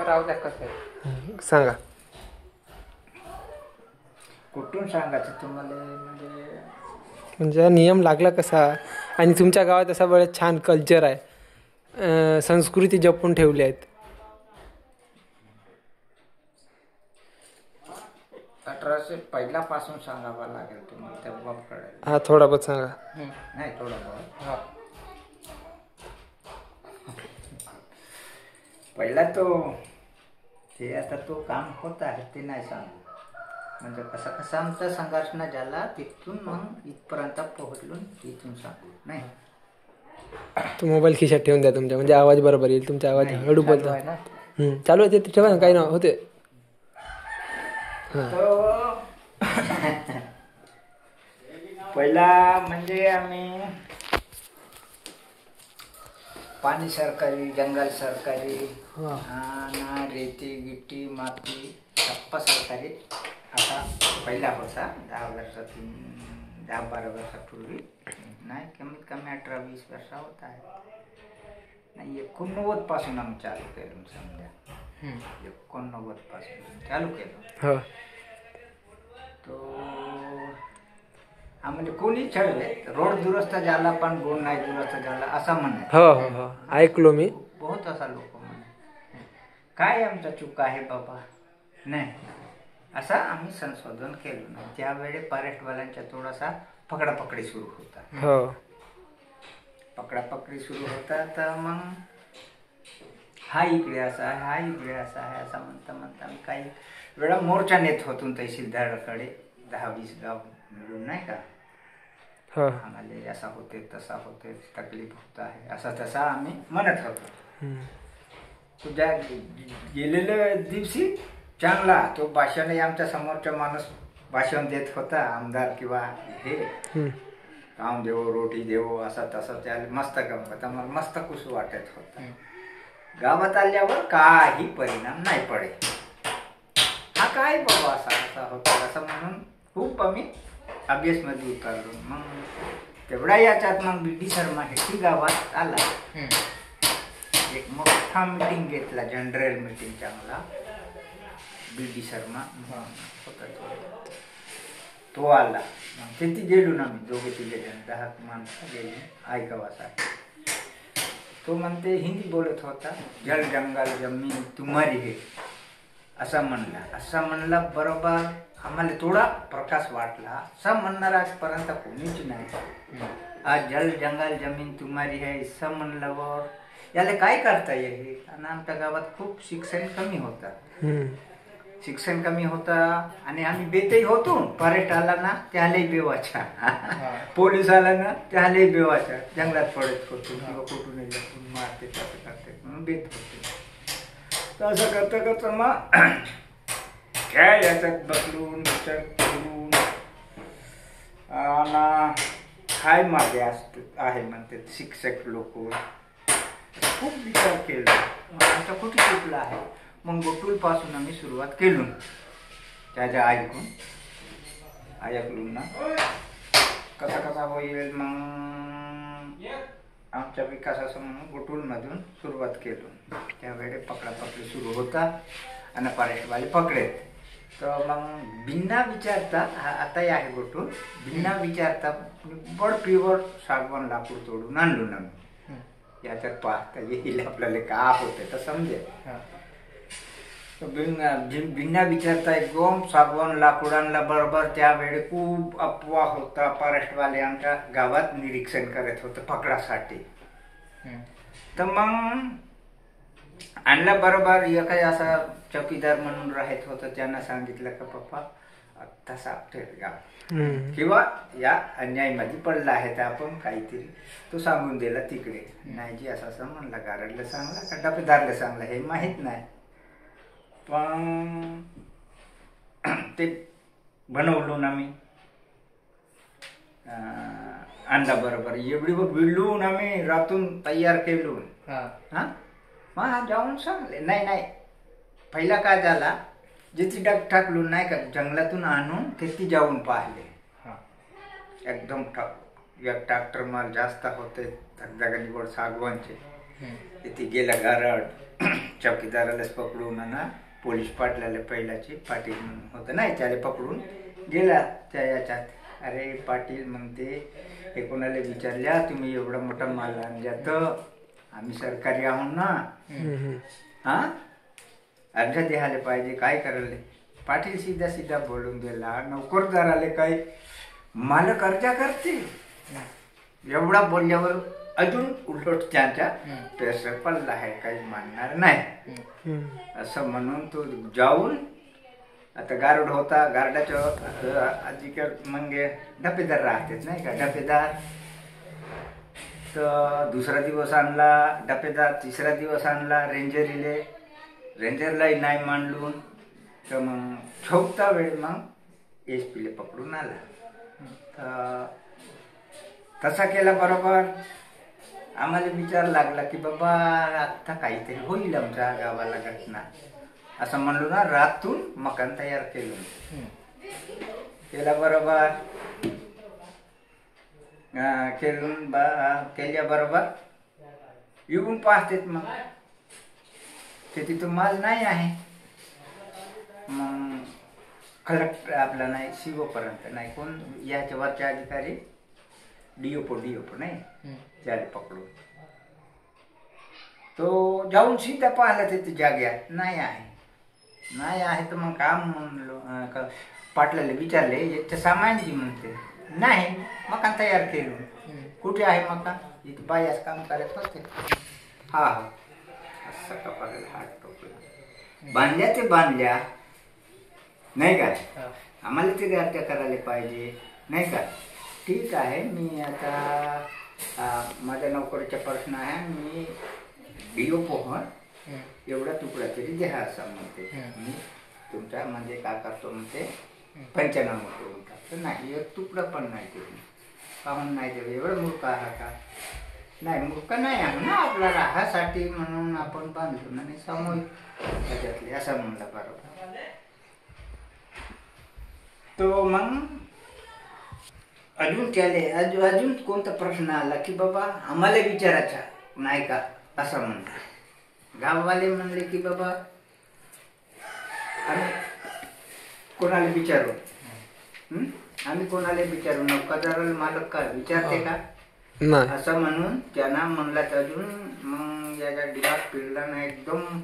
राहू द्या कसं आहे. सांगा. कुठून सांगायचं तुम्हाला म्हणजे नियम लागला कसा आणि तुमच्या गावात असा बरेच छान कल्चर आहे, संस्कृती जपून ठेवली आहेत. 1800 पहिल्यापासून सांगावं लागेल तुम्हाला तेव्हा कळेल. हा थोडा बहुत सांगा. नाही थोडा बहुत. पहिला तो ते आता तो काम होत आहे ते नाही सांगू. म्हणजे कसा कसा आमचा संघर्ष न झाला तिथून मग इथपर्यंत पोहोचलो तिथून सांगू. नाही तो मोबाईल खिशात ठेवून द्या तुमच्या, म्हणजे आवाज बरोबर येईल. तुमचा आवाज हळू बोलता. चालू आहे ते ठेवा ना, काही ना होते. पहिला म्हणजे आम्ही पाणी सरकारी, जंगल सरकारी, रेती गिट्टी माती टप्पा सरकारी असा पहिला होता. 10-12 वर्षापूर्वी. नाही कमीत कमी 18-20 वर्ष होत आहे. नाही 89 पासून आम्ही चालू केलो. समजा 89 पासून चालू केलो. तो आम्हाला कोणी छळले रोड दुरुस्त झाला पण गुण नाही दुरुस्त झाला असा म्हणणे. ऐकलो मी बहुत असा लोक म्हणे. काय आमचा चूक आहे बाबा. नाही असा आम्ही संशोधन केलं नाही. त्यावेळी फॉरेस्टवाल्यांचा थोडासा पकडापकडी सुरू होता. पकडापकडी सुरू होता तर मग हा इकडे असा आहे, हा इकडे असा आहे असं म्हणता म्हणता आम्ही काही वेळा मोर्चा नेत होतो तहसीलदाराकडे 10-20 गाव मिळून. नाही का आम्हाला असा होते तसा होते तकलीफ होत आहे असा तसा आम्ही म्हणत होतो. तुझ्या गेलेल्या दिवशी चांगला तो भाषण आमच्या समोरचा माणूस भाषण देत होता. आमदार किंवा हे काम देवो रोटी देवो असा तसा त्याला मस्त गमत आम्हाला मस्त खुश वाटत होता. गावात आल्यावर काही परिणाम नाही पडे. हा काय बाबा असा असा होता असं म्हणून खूप आम्ही अभ्यासमध्ये उतरलो. मग तेवढ्या याच्यात मग BD शर्मा हेटी गावात आला. एक मोठा मीटिंग घेतला, जनरल मीटिंग चांगला. BD शर्मा होता तो आला. तिथे गेलो ना आम्ही 2-3 जण 10 माणसं गेली ऐकावासाठी. तो म्हणते हिंदी बोलत होता. जल जंगल जमीन तुम्हारी है असा म्हणला बरोबर आम्हाला थोडा प्रकाश वाटला. असं म्हणणार आजपर्यंत कोणीच नाही. आज जल जंगल जमीन तुम्हारी है असं म्हणल्यावर याला काय करता येईल. आणि आमच्या गावात खूप शिक्षण कमी होता आणि आम्ही बेतही होतो. फॉरेस्ट आला ना त्यालाही बेवाचा, पोलीस आला ना त्यालाही बेवाचा. जंगलात पडत होतो किंवा कुठून मारते तसं करते म्हणून बेत होते. तर असं करता करता मग काय याच्यात बसलून विचार करून काय मागे आहे म्हणते शिक्षक लोक. खूप विचार केला आमचा कुठे चुकला आहे. मग गोटूल पासून आम्ही सुरुवात केलो. त्याच्या ऐकून ना कसा कसा होईल मग आमच्या विकासाचं म्हणून गोटूलमधून सुरुवात केलो. त्यावेळी पकडापकडी सुरू होता आणि फॉरेस्टवाले पकडेत. तर मग बिना विचारता आताही आहे गोटूल. बिना विचारता बड प्युअर सागवान लाकूड तोडून आणलो ना मी. याच्यात पाहता येईल आपल्याला का होते तर समजेल. बिना विचारता एकदम सागवान लाकूड आणला बरोबर. त्यावेळी खूप अफवा होता. फॉरेस्टवाले आमच्या गावात निरीक्षण करत होते पकडासाठी. तर मग आणला बरोबर. काही असा चौकीदार म्हणून राहत होतं. त्यांना सांगितलं का पप्पा तसा गाव किंवा या अन्यायमध्ये पडला आहे तर आपण काहीतरी तो सांगून दिला तिकडे. नाही जी असं म्हणला गारडला सांगला का डबेदारला सांगला हे माहीत नाही. पण ते बनवलो ना मी आणला बरोबर. एवढी विळून आम्ही रातून तयार केलो. मग जाऊन सांगले नाही पहिला काय झाला जिथे डग टाकलो नाही का जंगलातून आणून तिथे जाऊन पाहिले. एकदम एक ट्रॅक्टर माल जास्त होते धगधगनीवर सागवानचे. तिथे गेला गारड चौकीदारालाच पकडून ना पोलीस पाटलाला पहिल्याचे पाटील होतं नाही त्याला पकडून गेला त्या याच्यात. अरे पाटील म्हणते हे कोणाला विचारल्या तुम्ही एवढा मोठा माल आणल्यात आम्ही सरकारी आहोत ना हा अर्ज द्यायला पाहिजे काय करायला. पाटील सीधा सीधा बोलून गेला नोकरदाराले काय मालक अर्जा करते एवढा बोलल्यावर अजून उलट त्यांच्या पेसर पडला आहे काही मानणार नाही असं म्हणून तो जाऊन आता गारुड होता गार्डाच्या अधिक मग डपेदार राहतेच नाही का डपेदार. तर दुसरा दिवस आणला डपेदार तिसरा दिवस आणला रेंजरलाही नाही मांडलून तर मग चौथा वेळ मग SP पकडून आला. तर तसा केला बरोबर. आम्हाला विचार लागला की बाबा आता काहीतरी होईल आमच्या गावाला घटना असं म्हणलो ना. रातून मकान तयार केला बरोबर केल्या बरोबर येऊन पाहतेत मग ते तिथं माल नाही आहे. मग कलेक्टर आपला नाही CO पर्यंत नाही कोण याच्या वरचे अधिकारी DOP नाही त्याला पकडून तो जाऊन सीधा पाहिला तिथे जाग्यात नाही आहे तर मग काम म्हणलो पाटलाला विचारले याचं सामान जी म्हणते नाही मकान तयार केलं. कुठे आहे मकान इथे बायास काम करत होते. हा असं कपाळाला हात टोकला बांधल्या ते बांधल्या नाही का आम्हाला ते हत्या करायला पाहिजे नाही का. ठीक आहे मी आता माझ्या नोकरीचा प्रश्न आहे मी DOP एवढा तुकडा तरी द्या असं म्हणते. मी तुमच्या म्हणजे काय करतो म्हणते 95 करून टाकतो नाही एक तुकडा पण नाही देऊ काहून नाही देऊ एवढं मूर्ख आहे का. नाही मूर्ख नाही आहे ना आपला राहासाठी म्हणून आपण बांधलो ना नाही सामूहिक त्याच्यातले असं म्हणलं बरोबर. तो मग अजून त्याले अजून कोणता प्रश्न आला की बाबा आम्हाला विचारायचा नाही का असं म्हणलं. गाववाले म्हणले की बाबा आम्ही कोणाला विचारू आम्ही कोणाला विचारू नौकादाराला मालक का विचारते का असं म्हणून त्यांना म्हणला. अजून मग याच्या दिमाग पिळला ना एकदम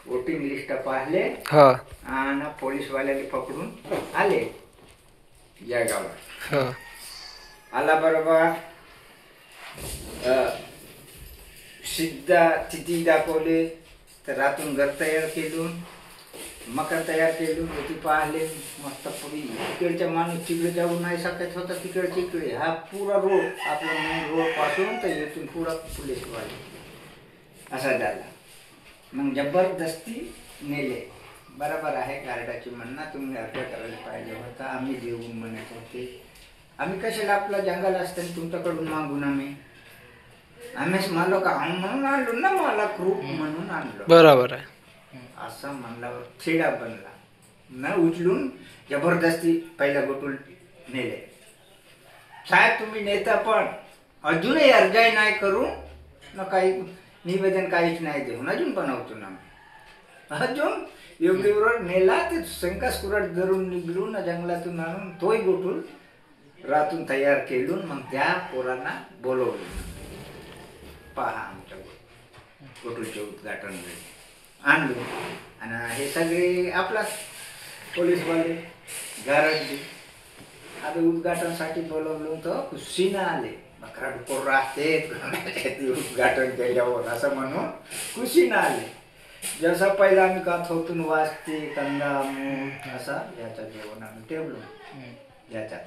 वोटिंग लिस्ट पाहिले आणि पोलीसवाल्याला पकडून आले या गावात. आला बरोबर सिद्धा तिथी दाखवले तर रातून घर तयार केलून मका तयार केलून होती पाहिले मस्त पुरी तिकडच्या माणूस तिकडे जाऊ नाही शकत होता तिकडचे इकडे हा पुरा रोड आपला मेन रोड पासून तर इथून पुरा पोलीसवाले असा झाला. मग जबरदस्ती नेले बरोबर आहे गार्डाची म्हणणं तुम्ही अर्ज करायला पाहिजे होता आम्ही देऊन म्हणत होते. आम्ही कशाला आपला जंगल असताना तुमच्याकडून मागून आम्हीच मालो का म्हणून आणलो ना मला ग्रुप म्हणून आणलो बरोबर आहे असं म्हणल्यावर छेडा बनला न उचलून जबरदस्ती पहिला गोटूल नेले. साहेब तुम्ही नेता पण अजूनही अर्जाही नाही करू न काही निवेदन काहीच नाही देऊन अजून बनवतो ना अजून योग्यवर नेला ते शंकास्कुराट धरून निघलून जंगलातून आणून तोही गोटूल रातून तयार केलून मग त्या पोरांना बोलवलं. पहा आमच्या गोटूलचे उद्घाटन आणलो आणि हे सगळे आपलाच पोलीसवाले गारडले आता उद्घाटनासाठी बोलवलो तर खुशीनं आले. बकरा डुकोर राहते उद्घाटन केल्यावर असं म्हणून खुशीनं आले. जसं पहिला आम्ही कात होतून वाजते कंदा मूठ असा याचं जेवण आम्ही ठेवलो याच्यात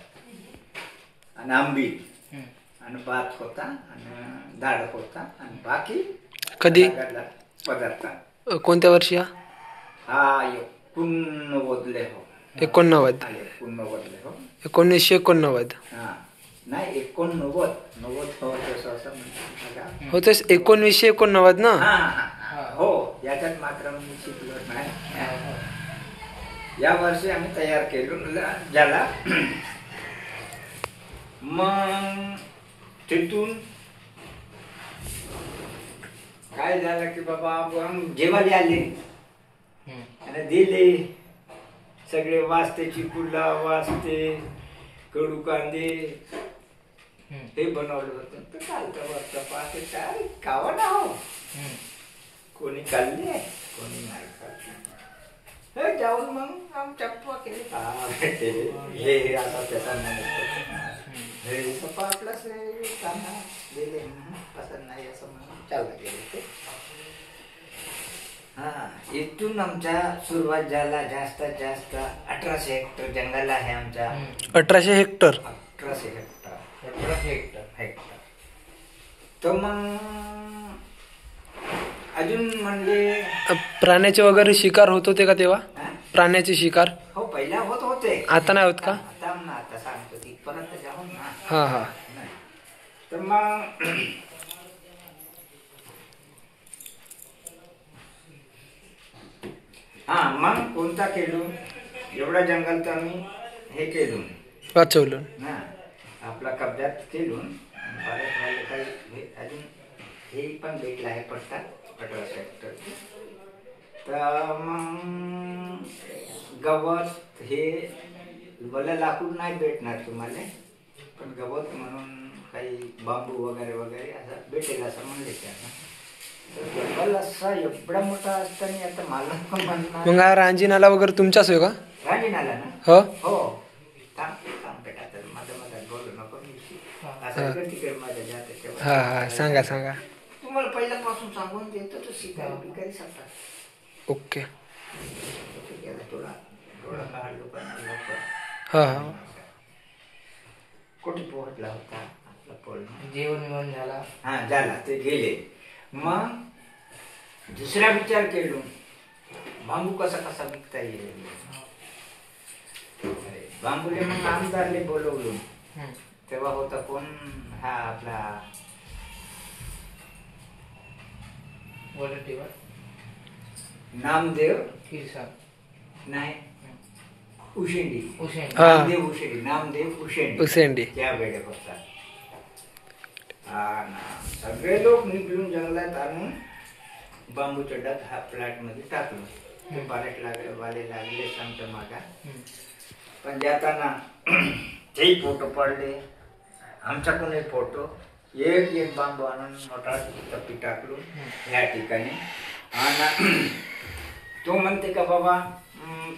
आणि आंबील आणि भात होता आणि डाळ होता आणि बाकी कधी पदार्थ. कोणत्या वर्षी हा 89 हो 89 हो 1989 हा नाही 89 हो असं म्हणतात हो तेच 1989 ना हो याच्यात मात्र मी शिकलो नाही. या वर्षी आम्ही तयार केलो ज्याला मग तिथून काय झालं की बाबा आपण जेवायला आले हम्म. आणि दिले सगळे वाजतेची पुला वाजते कडू कांदे हम्म. हे बनवलं होतं तर कालचं वाजता पाहते काय खावा ना हो हम्म. कोणी खाल्ले कोणी नाही खाल्ले हे जाऊन मग आमच्या केले हे आता त्याचा हे पप्पा आपलाच कांदा दिले पसंत नाही असं म्हणून चाललं गेले ते हा इथून आमच्या सुरुवात झाला जास्तीत जास्त 1800 हेक्टर जंगल आहे आमच्या 1800 हेक्टर 1800 हेक्टर 18 हेक्टर. हेक्टर तर मग अजून म्हणजे प्राण्याचे वगैरे शिकार होत होते का तेव्हा? हा? प्राण्याचे शिकार हो पहिला होत होते आता नाही होत का? आता ना आता सांगतो तिथपर्यंत जाऊन ना हा हा नाही. तर मग हा मग कोणता केलो एवढा जंगल तर आम्ही हे केलो वाचवलं. ना आपला कब्जात केलून बऱ्याच वेळेला काही अजून हे पण भेटलं आहे पट्टा 18 हेक्टर तर मग गवत हे भलं लाकूड नाही भेटणार तुम्हाला पण गवत म्हणून काही बांबू वगैरे वगैरे असं भेटेल असं म्हणले त्यांना तर जंगल असा एवढा मोठा असताना आता मला पण म्हणणार मग हा रांजी नाला वगैरे तुमचाच आहे का? राणी नाला ना हो हो थांब थांब बेटा तर माझ्या मधात बोलू नको मी असं कर तिकडे माझ्या जात हा हा सांगा सांगा. तुम्हाला पहिल्यापासून सांगून देतो तो शिकारी बिकारी सांगतात ओके. थोडा थोडा काढलो पण लवकर हा हा कुठे पोहोचला होता आपला पोल जेवण बिवण झाला. हा झाला ते गेले मग दुसरा विचार केलो बांबू कसा कसा विकता येईल बांबूले मग आमदारले बोलवलो हम्म. तेव्हा होता कोण हा आपला वरटीवर नामदेव किरसा नाही उशेंडी उशेन. हा. नामदेव उशेंडी नामदेव उशेंडी उसेंडी. त्या वेळे होता हा ना सगळे लोक निघून जंगलात आणून बांबूच्या डग हा फ्लॅट मध्ये टाकलो ते पालट लागले वाले लागले आमच्या मागा हम्म. पण जाताना तेही फोटो पडले आमच्याकडून फोटो एक एक बांबू आणून मोठा टप्पी टाकलो ह्या ठिकाणी आणि तो म्हणते का बाबा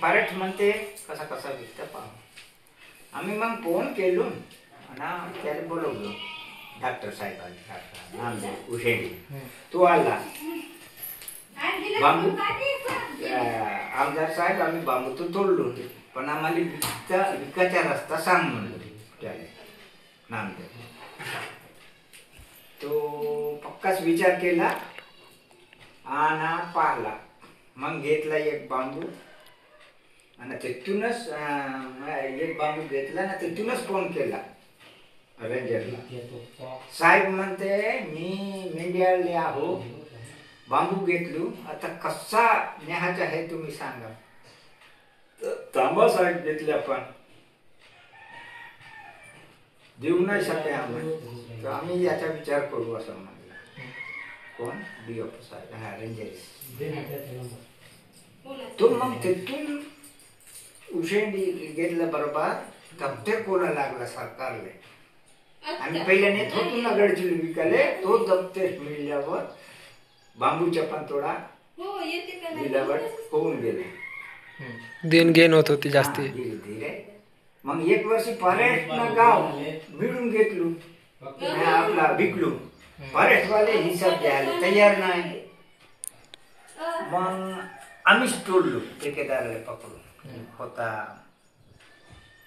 पारेट म्हणते कसा कसा विकता पाहू आम्ही मग फोन केलो आणि त्याला बोलवलो डॉक्टर साहेब आले डॉक्टर नामदेव उशेडी तो आला बांबू आमदार साहेब आम्ही बांबू तो तोडलो पण आम्हाला विकायचा रस्ता सांग म्हणलो त्याला नामदेव तो पक्काच विचार केला आणि पाहिला मग घेतला एक बांबू आणि तिथूनच एक बांबू घेतला ना तिथूनच फोन केला रेंजरला साहेब म्हणते मी मेंढ्याले आहो बांबू घेतलो आता कसा न्याहाचा आहे तुम्ही सांगा तांबा साहेब घेतले आपण देऊ नाही शकते आम्ही तर आम्ही याचा विचार करू असं म्हणलं कोण डीओपी साहेब हा रेंजर तो मग तिथून उशेंडी घेतलं बरोबर दप्तर कोला लागला सरकारले आम्ही पहिल्या नेत होतो ना गडचिरोली विकाले तो दप्तर मिळल्यावर बांबूच्या पण थोडा मिळावट होऊन गेले देण घेण होत होती जास्ती. धीरे धीरे मग एक वर्षी फॉरेस्ट गाव मिळून घेतलो आपला विकलो फॉरेस्टवाले हिसाब द्यायला तयार नाही मग आम्हीच तोडलो ठेकेदाराला पकडून होता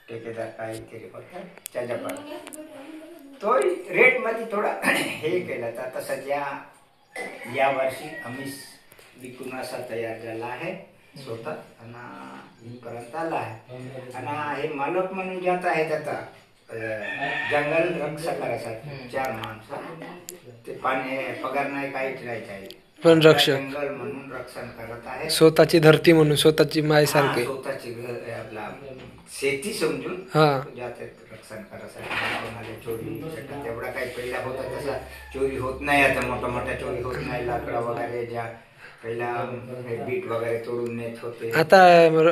ठेकेदार काहीतरी होता त्याच्यापासून तो रेट मध्ये थोडा हे केला तर आता सध्या या वर्षी आम्हीच विकून असा तयार झाला आहे स्वतः आणि इथपर्यंत आला आहे आणि हे मालक म्हणून जात आहेत आता जंगल रक्षक करायसाठी 4 माणसं ते पाणी पगार नाही काहीच राहायचं आहे पण रक्षक जंगल म्हणून रक्षण करत आहे स्वतःची धरती म्हणून स्वतःची माय सारखे. स्वतःची आपला शेती समजून हा जात रक्षण सण करायसाठी कोणाला चोरी सट्टा तेवढा काही पहिला होता तसा चोरी होत नाही आता मोठा मोठा चोरी होत नाही लाकडं वगैरे ज्या पहिला बीट वगैरे तोडून नेत होते आता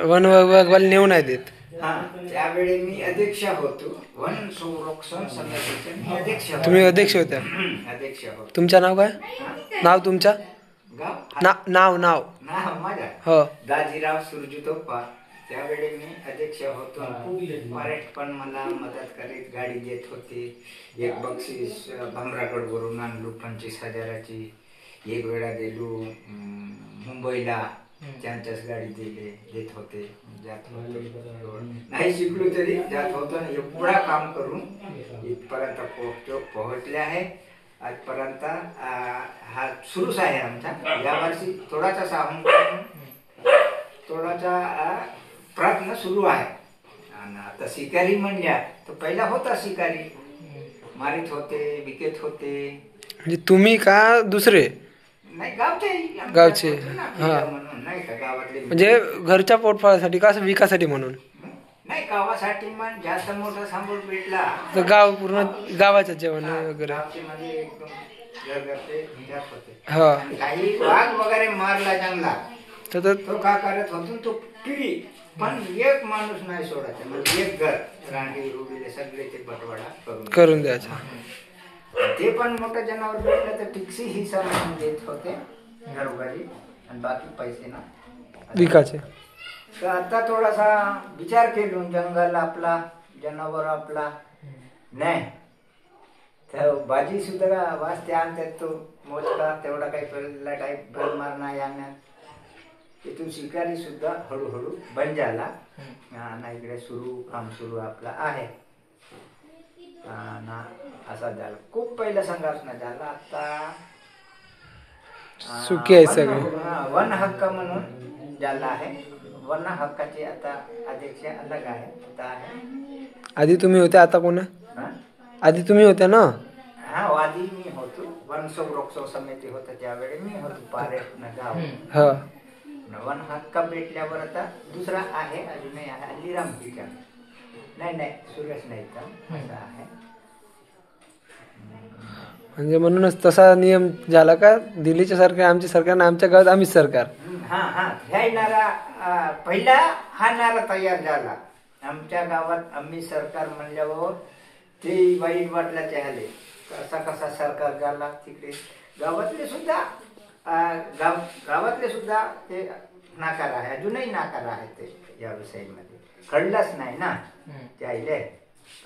वन विभागवाले नेऊ नाही देत. हा त्यावेळी मी अध्यक्ष होतो वन संरक्षण समितीचे मी अध्यक्ष होतो. तुम्ही अध्यक्ष होत्या. अध्यक्ष होतो. तुमचं नाव काय? नाव तुमच्या गाव नाव नाव माझा हो दाजीराव सुरजितोप्पा. त्यावेळी मी अध्यक्ष होतो. फॉरेस्ट पण मला मदत करीत गाडी देत होती. एक बक्षीस भामरागडवरून आणलो 25,000ची. एक वेळा गेलो मुंबईला त्यांच्याच गाडी देत होते. जात होतो नाही शिकलो तरी जात होतो. एवढा काम करून इथपर्यंत पोहोचले आहे. आजपर्यंत हा सुरूच आहे आमचा. यावर्षी थोडासा थोडासा प्रयत्न सुरू आहे. आणि आता शिकारी म्हणल्या तर पहिला होता शिकारी मारित होते विकेत होते. म्हणजे तुम्ही का दुसरे नाही गावचे हा म्हणून नाही का गावातले म्हणजे घरच्या पोटफाळासाठी का असं विकासाठी म्हणून नाही गावासाठी पण जास्त मोठा सांभाळ भेटला तर गाव पूर्ण गावाचं जेवण वगैरे गावचे एकदम घरघरचे जात होते. हा आणि काही वाघ वगैरे मारला जंगला तर तो का करत होतो तो किडी पण एक माणूस नाही सोडायचा. म्हणजे एक घर रांडी रुबीले सगळे ते बटवाडा करून द्यायचं. ते पण मोठं जनावर भेटलं तर टिक्सी ही समजून देत होते घरोघरी आणि बाकी पैसे ना विकायचे. तर आता थोडासा विचार केलो जंगल आपला जनावर आपला नाही तर भाजी सुद्धा वाजते आणतात तो मोजका तेवढा काही पहिला टाईप भर मारणार यानं तिथून शिकारी सुद्धा हळूहळू बंद झाला. आणि इकडे काम सुरू आपला आहे ना असा झाला. खूप पहिला संघर्ष नाही झाला. आता सुखी आहे सगळे. वन हक्क म्हणून झाला आहे. वन हक्काचे आता अध्यक्ष अलग आहे. आता आहे आधी तुम्ही होते आता कोण आहे? आधी तुम्ही होत्या ना? हा आधी मी होतो. वन संरक्षण समिती होतं त्यावेळी मी होतो पारेट गाव. हा वन हक्क भेटल्यावर आता दुसरा आहे अजूनही आहे अल्लीराम पिका नाही सुरेश नाही तर असा आहे. म्हणजे म्हणूनच तसा नियम झाला का दिल्लीच्या सरकार आमच्या सरकार आमच्या गावात आम्हीच सरकार. ह्या नारा पहिला हा नारा तयार झाला आमच्या गावात आम्ही सरकार म्हणल्यावर ते वाईट वाटला त्याले कसा सरकार झाला. तिकडे गावातले सुद्धा ते नाकार आहे अजूनही नाकार आहे ते या विषयामध्ये कळलंच नाही ना त्याले.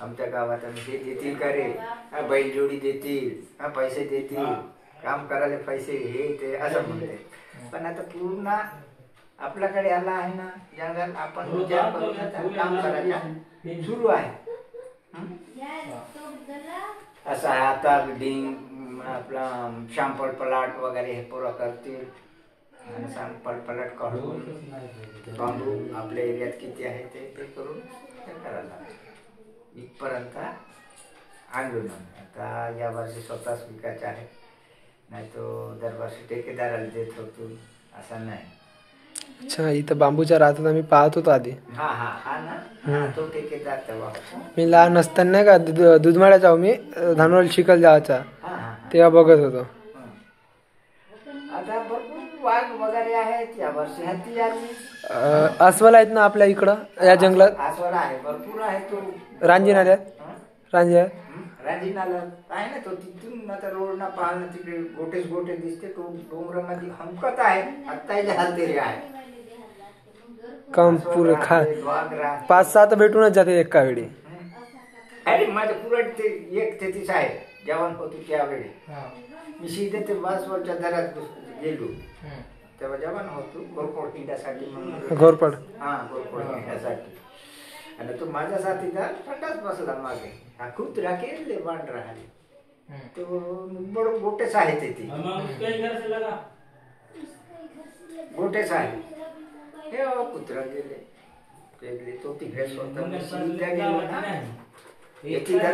आमच्या गावात हे देतील का रे बैलजोडी देतील पैसे देतील काम करायला पैसे हे ते असं म्हणते. पण आता पूर्ण आपल्याकडे आला आहे ना जंगल आपण विचार करून काम करायचा सुरू आहे. असं आहे आता बिल्डिंग आपला शांपल प्लॉट वगैरे हे पुरा करतील आणि शांपल प्लॉट काढून बांबू आपल्या एरियात किती आहे ते करून ते करायला इथपर्यंत आणलो ना. आता या वर्षी स्वतःच विकायचं आहे नाही तो दरवर्षी ठेकेदाराला देत होतो असं नाही. अच्छा इथं बांबूच्या राहतात आम्ही पाहत होतो आधी. हा ना तो ठेकेदार तेव्हा मी लहान असताना नाही का दुधमाळ्या जाऊ मी धानवड शिकल जायचा तेव्हा बघत होतो. आता भरपूर वाघ वगैरे आहेत. या वर्षी हत्ती आली. अस्वल आहेत ना आपल्या इकडं या जंगलात. अस्वल आहे भरपूर आहे. तो रांजी नाल्यात रांजी नाला आहे ना तो तिथून आता रोड ना पाहणं तिकडे गोटे दिसते. तो डोंगरामध्ये हमकत आहे. आत्ताही हलतेरी आहे. काम पुरे खा 5-7 भेटूनच जाते एका वेळी. अरे माझं पुरण ते 1:33 आहे जेवण होतो त्यावेळी. मी सीधे ते वासवरच्या दरात गेलो तेव्हा जेवण होतो घोरपड हिंड्यासाठी म्हणून. घोरपड घोरपड हिंड्यासाठी. आणि तो माझ्या साथीदार थंडाच बसला मागे. हा खूप राखेल बांध राहिले तो बड गोटेच आहे ते गोटेच आहे. हे कुत्रा गेले तो तिकडे स्वतः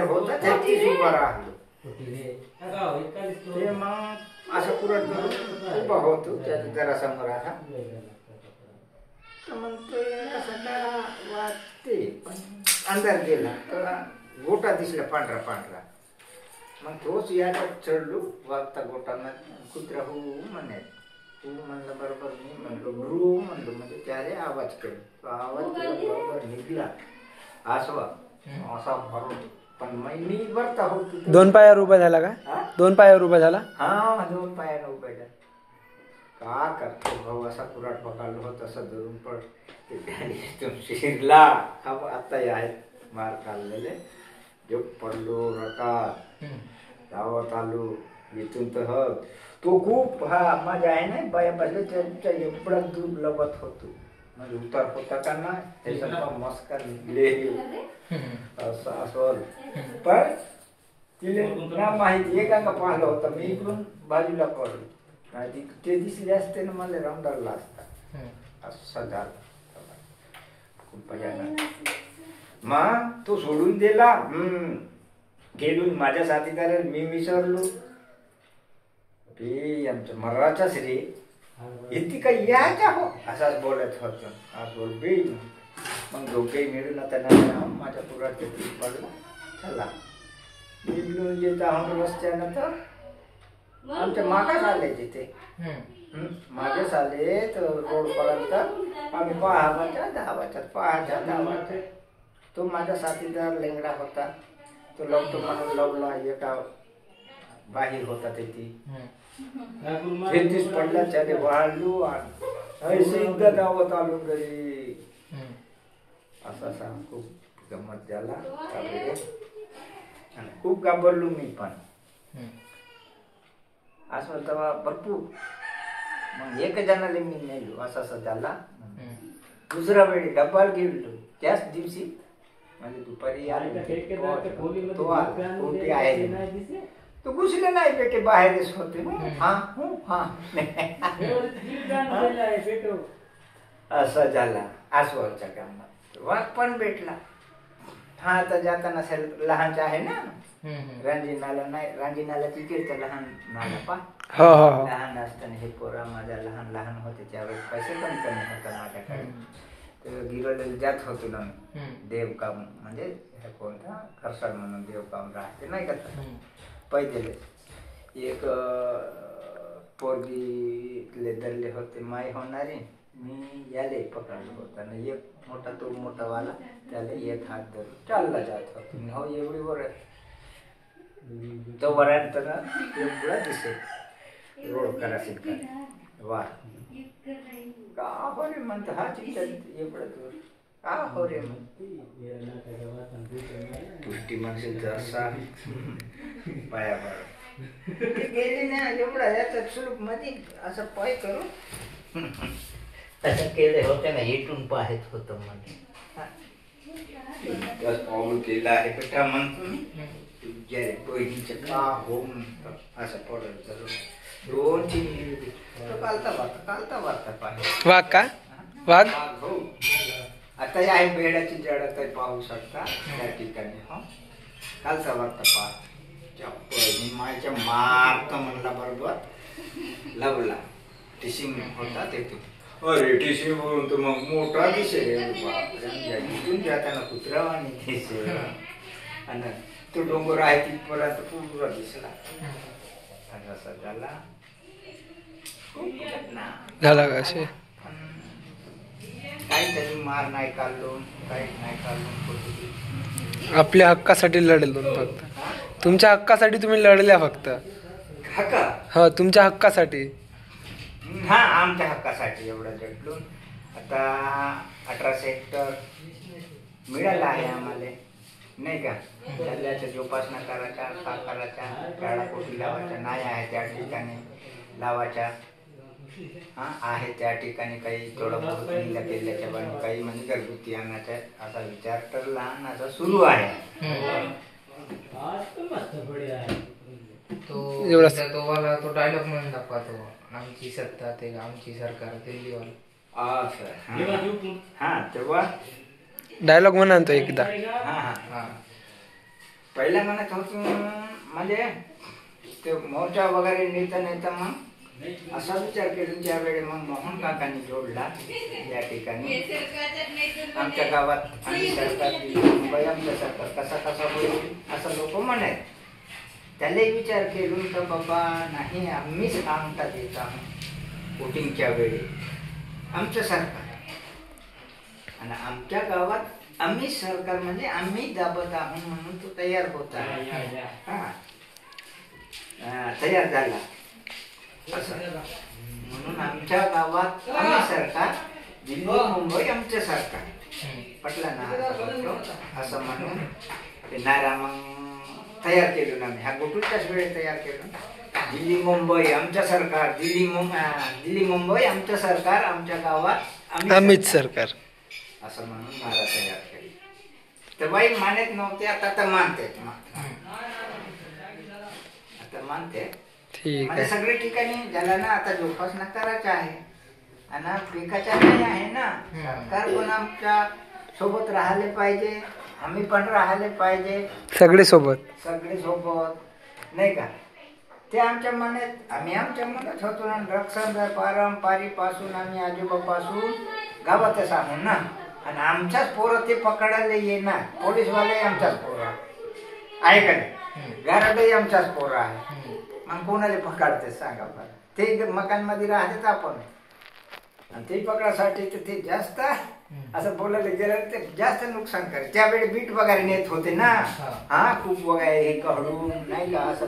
होता त्याचीच उभा राहिलो. ते मग असं पुरट करून उभा होतो त्याच्या घरासमोर आला तर मग ते असं वाटते पण अंधार गेला तर गोटा दिसला पांढरा पांढरा. मग तोच याच्यात चढलो वागता गोटांना. कुत्रा हो म्हणे. तू म्हणलं बरोबर, मी म्हणलो ब्रू म्हणलो, म्हणजे त्याने आवाज केला. तो आवाज केला बरोबर निघला आसवा असा भरून. पण मी बरता होतो. 2 पायावर उभा झाला का? हा? 2 पायावर उभा झाला? हा 2 पायानं उभा झाला. का करतो भाऊ, असा कुराट पकडलो होत असं धरून पड. शिरला आता आहेत मार काढलेले. जो पडलो रकात धावत आलो इथून तर हग. तो खूप हा माझ्या आहे ना बाया बसले त्यांच्या एवढा दूर लवत होतो. म्हणजे उतार होता का ना त्याचा मस्का निघले असं असं. पण तिला ना माहिती एकांका पाहिलं होतं. मी इकडून बाजूला पडलो. ते दिसले असते ना मला रामदारला असता. असं झालं खूप भयानक. मग तो सोडून दिला. गेलो माझ्या साथीदार मी विसरलो. ते आमच्या मराठाच रे इतकी काही यायच्या हो असाच बोलत होत. आज बोल बे. मग डोके मिळून आता नाही माझ्या पुरात पडला. चला निघून येत आहोत रस्त्यानं. तर आमच्या मागास आले तिथे. मागेच आले तर रोड पर्यंत आम्ही पाहावाच्या धावाच्या. तो माझा साथीदार लेंगडा होता. तो लवतो म्हणून लवला. एका बाहेर होता त्याची पडला. त्याने वाढलो आणि धावत आलो घरी. असा सांग खूप गंमत झाला. खूप घाबरलो मी पण. असं तेव्हा भरपूर. मग एक जणाला मी नेलो असं झाला. दुसरा वेळी डब्बाला गेलो त्याच दिवशी. म्हणजे दुपारी तो आहे तो घुसले नाही बेटे बाहेरच होते. असं झाला आसवरच्या कामात. वाघ पण भेटला. हा आता जाताना लहानचा आहे ना रांजी नाला. नाही रांजी नाला तिकडचा लहान नाला पा. लहान असताना हे पोरा माझ्या लहान लहान होते त्यावेळेस पैसे पण कमी होता माझ्याकडे. तर गिरवलेलं जात होतो ना देवकाम. म्हणजे कोणता खरसाड म्हणून देवकाम राहते नाही का. पहिले एक पोरगी धरले होते माय होणारे. मी याले पकडलो होता ना. एक मोठा तो मोठा वाला त्याला एक हात धरून चालला जात होतो. हो एवढी वर तो वरांत ना एवढा दिसेल रोड करायचे का वा का हो रे म्हणतो. हा चिंता एवढं दूर का हो रे पुष्टी माणसाचा असा पायावर गेली ना एवढा याचा सुलभ मध्ये असं पाय करू असं केले होते ना. इटून पाहत होत म्हणजे पाऊल केलं आहे बेटा म्हणतो. तुझ्या बहिणीचं का हो म्हणतो असं पडत जरूर 2-3 कालता वार्ता पाहिजे. वाघ का? वाघ हो. आता आहे बेडाची जड तर पाहू शकता त्या ठिकाणी. हो कालचा वार्ता पहा. मायच्या मारता म्हणला बरोबर लवला. टिशिंग होता तेथून. अरे टिशिंग म्हणून तर मग मोठा दिसेल. इथून जाताना कुत्र्यावानी दिसेल. आणि तो डोंगर आहे तिथपर्यंत पूर्ण दिसला. असा झाला. झाला का असे काहीतरी मार नाही काढलो काही नाही काढलो. आपल्या हक्कासाठी लढलो फक्त. तुमच्या हक्कासाठी तुम्ही लढल्या फक्त. हक्का हो तुमच्या हक्कासाठी. हा आमच्या हक्कासाठी एवढं लढलो. आता 18 सेक्टर मिळाला आहे आम्हाला नाही का. सध्याच्या जोपासना करायच्या का करायच्या शाळा कोटी लावायच्या नाही आहे त्या ठिकाणी लावायच्या. हा आहे त्या ठिकाणी काही थोडं बहुत केल्याच्या पण काही म्हणजे घरगुती आणायच्या असा विचार तर लहान सुरू आहे. तो वाला तो डायलॉग म्हणून दाखवतो. आमची सत्ता ते आमची सरकार दिल्लीवाला. हा तेव्हा डायलॉग म्हणा तो एकदा. हा पहिला म्हणत होतो म्हणजे ते मोर्चा वगैरे नेता मग असा विचार केला त्यावेळी मग मोहन काकांनी जोडला या ठिकाणी आमच्या गावात आम्ही सरकार मुंबई आमचं सरकार कसा कसा होईल असं लोक म्हणत. त्यालाही विचार केला तर बाबा नाही आम्हीच आमचा देत आहोत वोटिंगच्या वेळी आमचं सरकार आणि आमच्या गावात आम्ही सरकार म्हणजे आम्ही दाबत आहोत म्हणून तो तयार होता. तयार झाला असं म्हणून आमच्या गावात आम्ही सरकार दिल्ली मुंबई आमचं सरकार पटलं ना असं म्हणून ते नारा मग तयार केलो आम्ही. हा गोटूच्याच वेळेस तयार केलो. दिल्ली मुंबई आमचं सरकार दिल्ली मुंबई आमचं सरकार आमच्या गावात आम्हीच सरकार असं म्हणून नारा तयार केली. तर बाई मानत नव्हते आता तर मानते आता मानते. ठीक म्हणजे आहे. सगळ्या ठिकाणी ज्याला ना आता जोपासना करायचा आहे आणि पिकाचा नाही आहे ना. सरकार पण आमच्या सोबत राहिले पाहिजे आम्ही पण राहिले पाहिजे सगळे सोबत नाही का. ते आमच्या मनात आम्ही आमच्या मनात होतो ना. रक्षण पारंपरिकपासून आम्ही आजोबापासून गावातच आहोत ना. आणि आमच्याच पोरं ते पकडायला येणार. पोलीसवाले आमच्याच पोरं आहे का नाही. गारडही आमच्याच पोरं आहे. मग कोणाला पकडते सांगा बरं. ते मकानमध्ये राहतात आपण आणि ते पकडासाठी तर ते जास्त असं बोलायला गेलं ते जास्त नुकसान करे. त्यावेळी बीट वगैरे नेत होते ना. हा खूप वगैरे हे काढून नाही का असं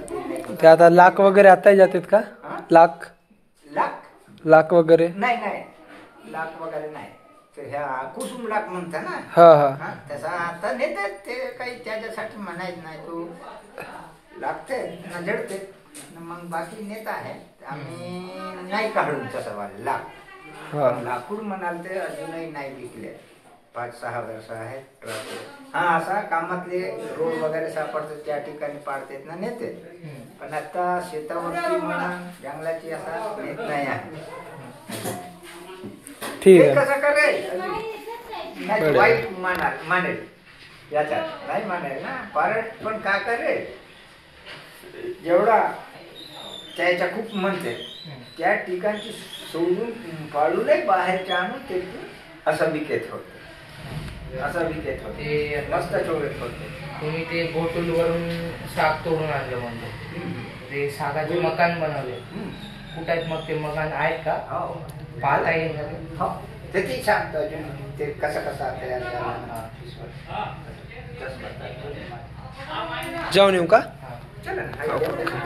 ते आता लाख वगैरे आता जातात का. लाख लाख वगैरे नाही लाख वगैरे नाही. तर ह्या कुसुम लाख म्हणता ना. हा तसा आता नेतात ते काही त्याच्यासाठी म्हणायच नाही. तो लागते ना जडते मग बाकी नेता आहे आम्ही नाही काढून तसं वाले लाकूड म्हणाल ते अजूनही नाही विकले. 5-6 वर्ष आहेत. हा असा कामातले रोड वगैरे सापडतात त्या ठिकाणी पाडतात ना नेते. पण आता शेतावरती म्हणा जंगलाची असा नेत नाही आहे. ठीक आहे. कसं करेल वाईट मानेल याच्यात नाही मानेल ना. परत पण का करेल जेवढा त्याच्या खूप म्हणते त्या ठिकाणची सोडून पाडूनही बाहेरच्या आणून ते असं विकेत होते मस्त चोरत होते. तुम्ही ते बोटूल वरून साग तोडून आणलं म्हणतो. ते सागाचे मकान बनवले कुठे आहेत मग ते मकान आहेत का. पाहता येईल हो ते सांगतो अजून ते कसं तयार झाला. जाऊन येऊ का. चला